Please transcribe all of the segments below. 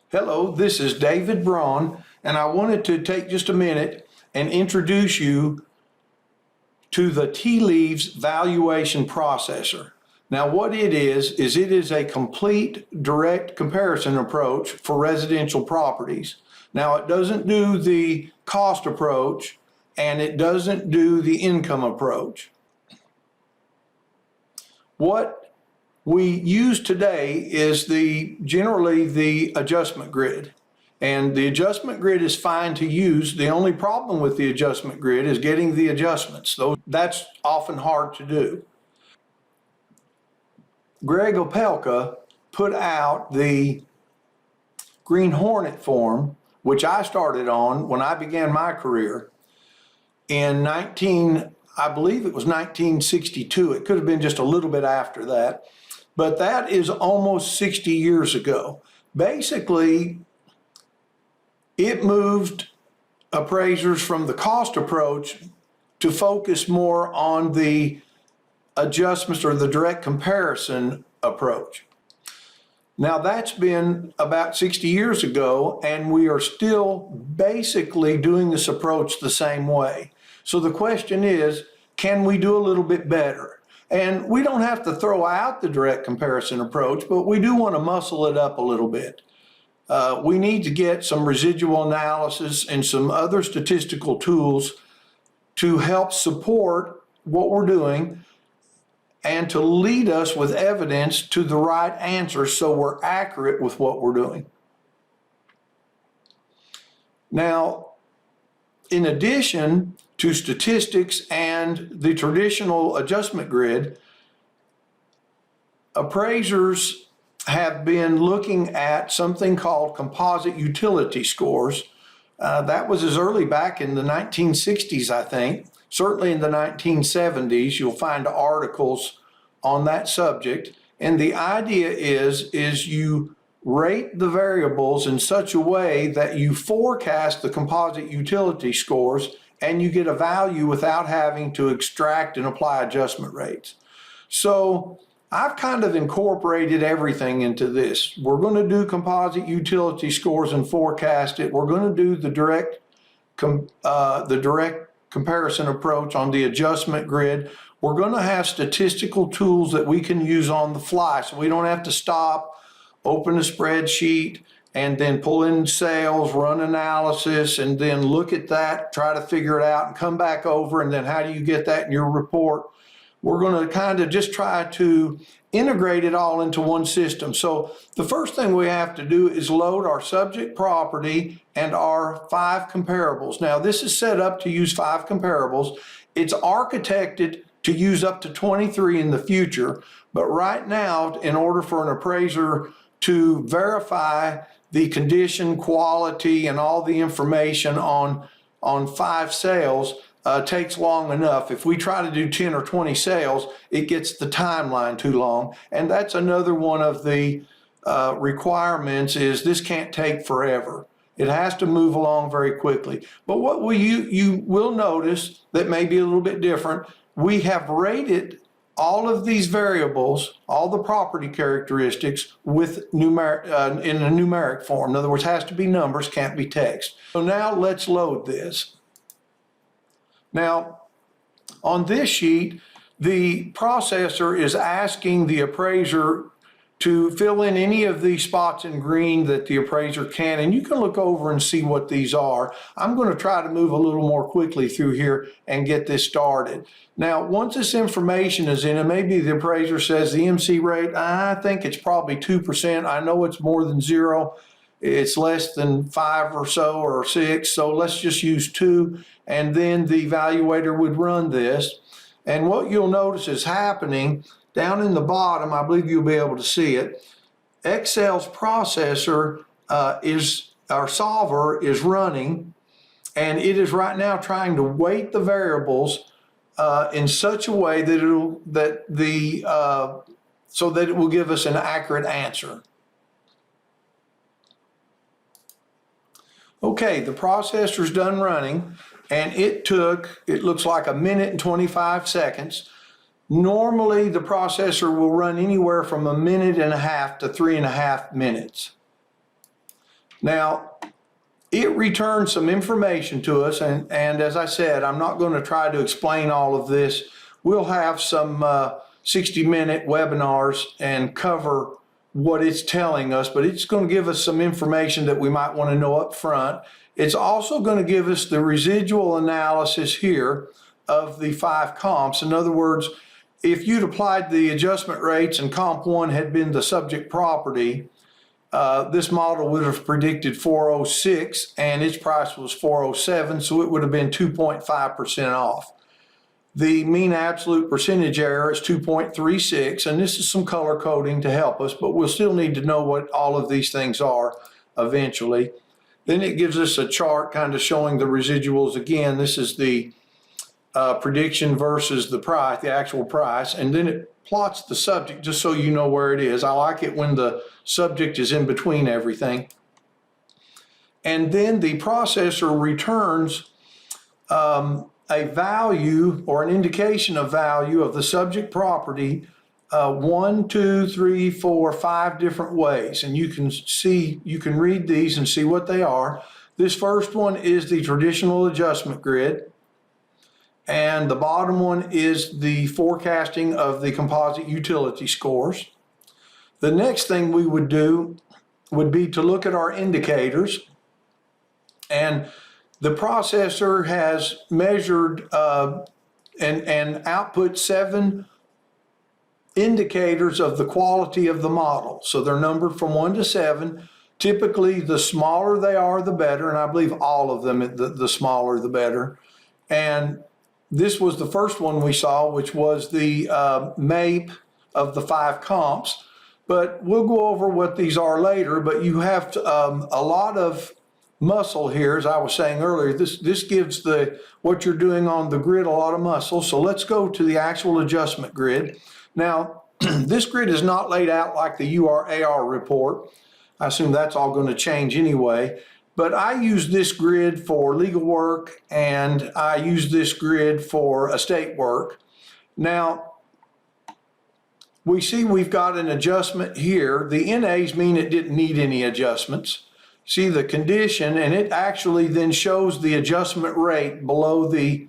Hello, this is David Braun, and I wanted to take just a minute and introduce you to the TLeaves Valuation Processor. Now, what it is a complete direct comparison approach for residential properties. Now, it doesn't do the cost approach, and it doesn't do the income approach. What we use today is generally the adjustment grid. And the adjustment grid is fine to use. The only problem with the adjustment grid is getting the adjustments. That's often hard to do. Greg Opelka put out the Green Hornet form, which I started on when I began my career in I believe it was 1962. It could have been just a little bit after that. But that is almost 60 years ago. Basically, it moved appraisers from the cost approach to focus more on the adjustments or the direct comparison approach. Now, that's been about 60 years ago, and we are still basically doing this approach the same way. So the question is, can we do a little bit better? And we don't have to throw out the direct comparison approach, but we do want to muscle it up a little bit. We need to get some residual analysis and some other statistical tools to help support what we're doing and to lead us with evidence to the right answer so we're accurate with what we're doing. Now, in addition to statistics and the traditional adjustment grid, appraisers have been looking at something called composite utility scores. That was as early back in the 1960s, I think. Certainly in the 1970s, you'll find articles on that subject. And the idea is you rate the variables in such a way that you forecast the composite utility scores and you get a value without having to extract and apply adjustment rates. So I've kind of incorporated everything into this. We're going to do composite utility scores and forecast it. We're going to do the direct comparison approach on the adjustment grid. We're going to have statistical tools that we can use on the fly, so we don't have to stop, open a spreadsheet, and then pull in sales, run analysis, and then look at that, try to figure it out, and come back over, and then how do you get that in your report? We're going to kind of just try to integrate it all into one system. So the first thing we have to do is load our subject property and our 5 comparables. Now, this is set up to use 5 comparables. It's architected to use up to 23 in the future, but right now, in order for an appraiser to verify the condition, quality, and all the information on 5 sales takes long enough. If we try to do 10 or 20 sales, it gets the timeline too long. And that's another one of the requirements is this can't take forever. It has to move along very quickly. But what you will notice that may be a little bit different, we have rated all of these variables, all the property characteristics with in a numeric form. In other words, has to be numbers, can't be text. So now let's load this. Now, on this sheet, the processor is asking the appraiser to fill in any of these spots in green that the appraiser can, and you can look over and see what these are. I'm going to try to move a little more quickly through here and get this started. Now, once this information is in, and maybe the appraiser says the MC rate, I think it's probably 2%. I know it's more than 0. It's less than 5 or so, or 6, so let's just use 2, and then the evaluator would run this. And what you'll notice is happening down in the bottom, I believe you'll be able to see it, Excel's processor our solver is running, and it is right now trying to weight the variables in such a way that so that it will give us an accurate answer. Okay, the processor's done running, and it looks like 1 minute and 25 seconds. Normally, the processor will run anywhere from 1.5 minutes to 3.5 minutes. Now, it returns some information to us, and as I said, I'm not going to try to explain all of this. We'll have some 60-minute webinars and cover what it's telling us, but it's going to give us some information that we might want to know up front. It's also going to give us the residual analysis here of the 5 comps. In other words, if you'd applied the adjustment rates and comp 1 had been the subject property, this model would have predicted 406 and its price was 407, so it would have been 2.5% off. The mean absolute percentage error is 2.36, and this is some color coding to help us, but we'll still need to know what all of these things are eventually. Then it gives us a chart kind of showing the residuals again. This is the prediction versus the price, the actual price, and then it plots the subject just so you know where it is. I like it when the subject is in between everything. And then the processor returns a value or an indication of value of the subject property 1, 2, 3, 4, 5 different ways. And you can read these and see what they are. This first one is the traditional adjustment grid. And the bottom one is the forecasting of the composite utility scores. The next thing we would do would be to look at our indicators. And the processor has measured and output 7 indicators of the quality of the model. So they're numbered from 1 to 7. Typically, the smaller they are, the better. And I believe all of them, the smaller, the better. And this was the first one we saw, which was the MAPE of the 5 comps. But we'll go over what these are later. But you have a lot of muscle here, as I was saying earlier. This gives what you're doing on the grid a lot of muscle. So let's go to the actual adjustment grid. Now, this grid is not laid out like the UR/AR report. I assume that's all going to change anyway. But I use this grid for legal work and I use this grid for estate work. Now, we see we've got an adjustment here. The NAs mean it didn't need any adjustments. See the condition, and it actually then shows the adjustment rate below the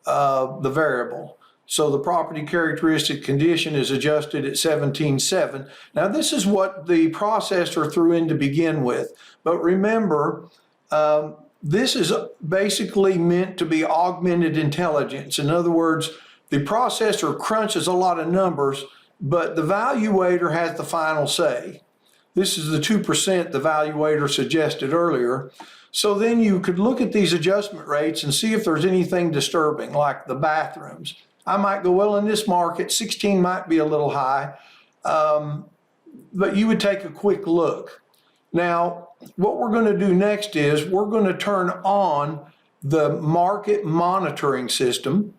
variable. So the property characteristic condition is adjusted at 17.7. Now this is what the processor threw in to begin with. But remember, this is basically meant to be augmented intelligence. In other words, the processor crunches a lot of numbers, but the valuator has the final say. This is the 2% the valuator suggested earlier. So then you could look at these adjustment rates and see if there's anything disturbing, like the bathrooms. I might go, well, in this market, 16 might be a little high, but you would take a quick look. Now, what we're going to do next is we're going to turn on the market monitoring system.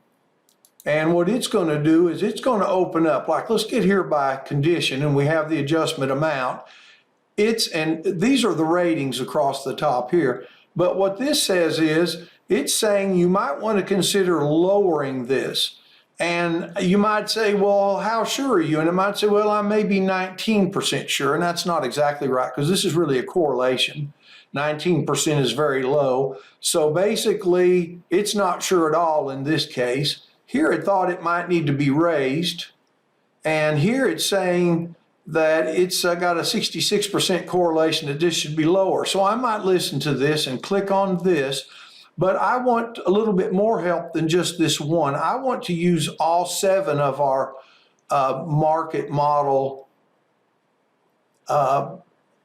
And what it's going to do is it's going to open up, like let's get here by condition, and we have the adjustment amount. And these are the ratings across the top here. But what this says is it's saying you might want to consider lowering this. And you might say, well, how sure are you? And it might say, well, I'm maybe 19% sure. And that's not exactly right, because this is really a correlation. 19% is very low. So basically, it's not sure at all in this case. Here it thought it might need to be raised. And here it's saying that it's got a 66% correlation that this should be lower. So I might listen to this and click on this. But I want a little bit more help than just this one. I want to use all 7 of our market model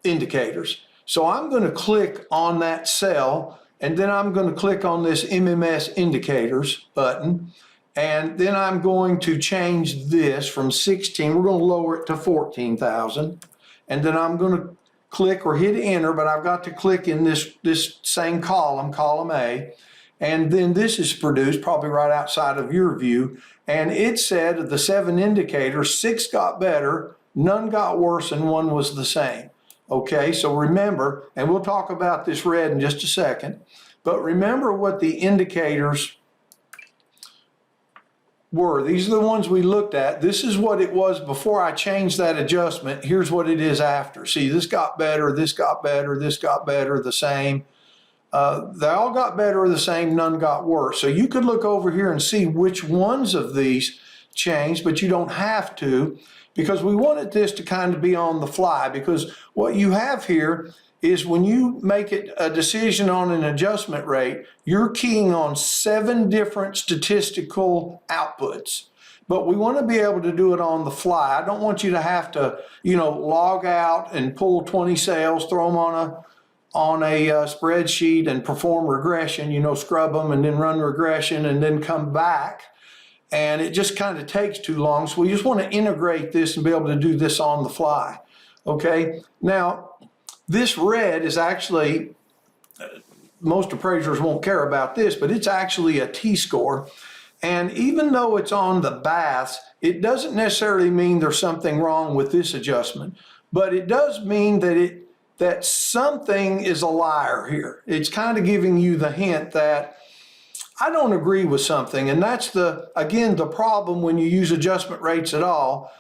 indicators. So I'm going to click on that cell, and then I'm going to click on this MMS indicators button. And then I'm going to change this from 16. We're going to lower it to 14,000. And then I'm going to click or hit enter, but I've got to click in this same column, column A, and then this is produced probably right outside of your view, and it said of the 7 indicators, 6 got better, none got worse, and 1 was the same. Okay, so remember, and we'll talk about this red in just a second, but remember what the indicators were. These are the ones we looked at. This is what it was before I changed that adjustment. Here's what it is after. See, this got better, this got better, this got better, the same. They all got better or the same, none got worse. So you could look over here and see which ones of these changed, but you don't have to, because we wanted this to kind of be on the fly, because what you have here is when you make it a decision on an adjustment rate, you're keying on 7 different statistical outputs. But we want to be able to do it on the fly. I don't want you to have to, log out and pull 20 sales, throw them on a spreadsheet and perform regression, scrub them and then run regression and then come back. And it just kind of takes too long. So we just want to integrate this and be able to do this on the fly. Okay, now this red is actually, most appraisers won't care about this, but it's actually a T-score. And even though it's on the baths, it doesn't necessarily mean there's something wrong with this adjustment, but it does mean that something is a liar here. It's kind of giving you the hint that I don't agree with something. And that's again, the problem when you use adjustment rates at all.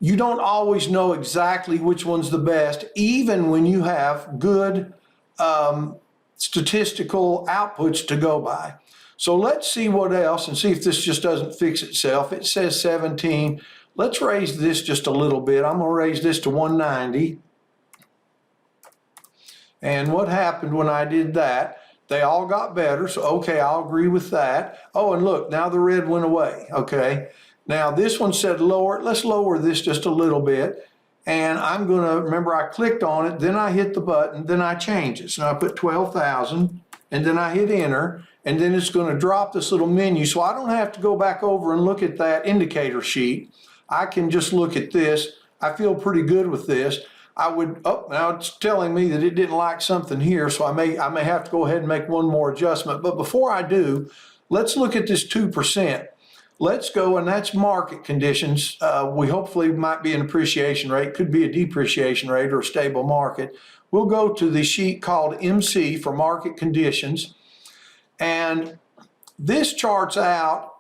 You don't always know exactly which one's the best, even when you have good statistical outputs to go by. So let's see what else and see if this just doesn't fix itself. It says 17. Let's raise this just a little bit. I'm going to raise this to 190. And what happened when I did that? They all got better. So, okay, I'll agree with that. Oh, and look, now the red went away. Okay. Now this one said lower. Let's lower this just a little bit. And I'm going to, remember I clicked on it, then I hit the button, then I change it. So I put 12,000 and then I hit enter, and then it's going to drop this little menu. So I don't have to go back over and look at that indicator sheet. I can just look at this. I feel pretty good with this. Now it's telling me that it didn't like something here. So I may have to go ahead and make one more adjustment. But before I do, let's look at this 2%. Let's go, and that's market conditions. We hopefully might be an appreciation rate, could be a depreciation rate or a stable market. We'll go to the sheet called MC for market conditions. And this charts out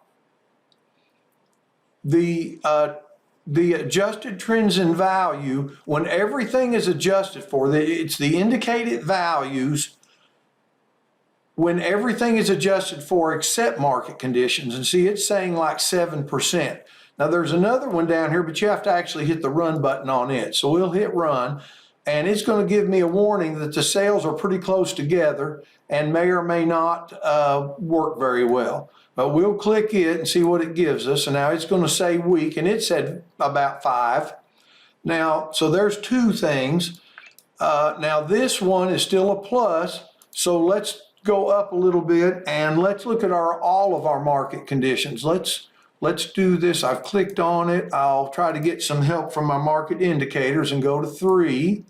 the adjusted trends in value when everything is adjusted for. It's the indicated values when everything is adjusted for except market conditions. And see, it's saying like 7%. Now there's another one down here, but you have to actually hit the run button on it. So we'll hit run, and it's going to give me a warning that the sales are pretty close together and may or may not work very well. But we'll click it and see what it gives us. And now it's going to say weak, and it said about 5. Now, so there's 2 things. Now this one is still a plus. So let's go up a little bit and let's look at all of our market conditions. Let's do this. I've clicked on it. I'll try to get some help from my market indicators and go to 3.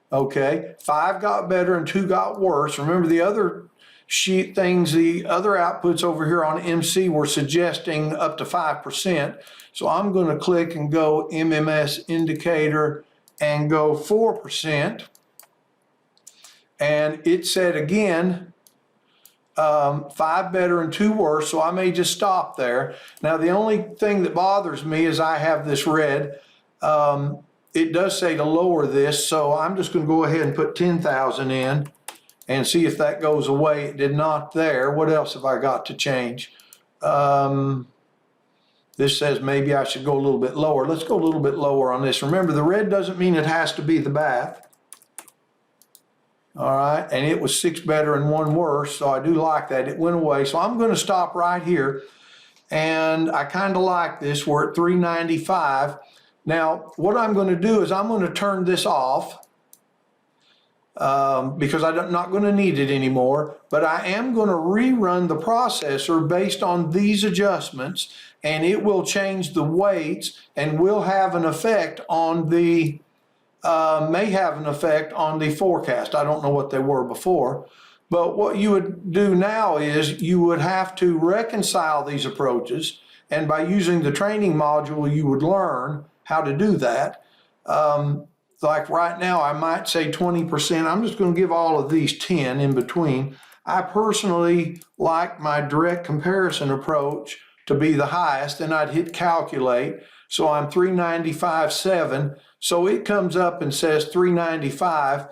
Okay, 5 got better and 2 got worse. Remember the other sheet things, the other outputs over here on MC were suggesting up to 5%. So I'm going to click and go MMS indicator and go 4%. And it said again, 5 better and 2 worse, so I may just stop there. Now the only thing that bothers me is I have this red. It does say to lower this, so I'm just going to go ahead and put 10,000 in and see if that goes away. It did not there. What else have I got to change? This says maybe I should go a little bit lower. Let's go a little bit lower on this. Remember, the red doesn't mean it has to be the bath. All right, and it was 6 better and 1 worse, so I do like that. It went away, so I'm going to stop right here, and I kind of like this. We're at 395. Now, what I'm going to do is I'm going to turn this off because I'm not going to need it anymore, but I am going to rerun the processor based on these adjustments, and it will change the weights and will have an effect on the may have an effect on the forecast. I don't know what they were before, but what you would do now is you would have to reconcile these approaches, and by using the training module you would learn how to do that. Like right now I might say 20%. I'm just going to give all of these 10 in between. I personally like my direct comparison approach to be the highest, and I'd hit calculate. So I'm 395.7. So it comes up and says 395.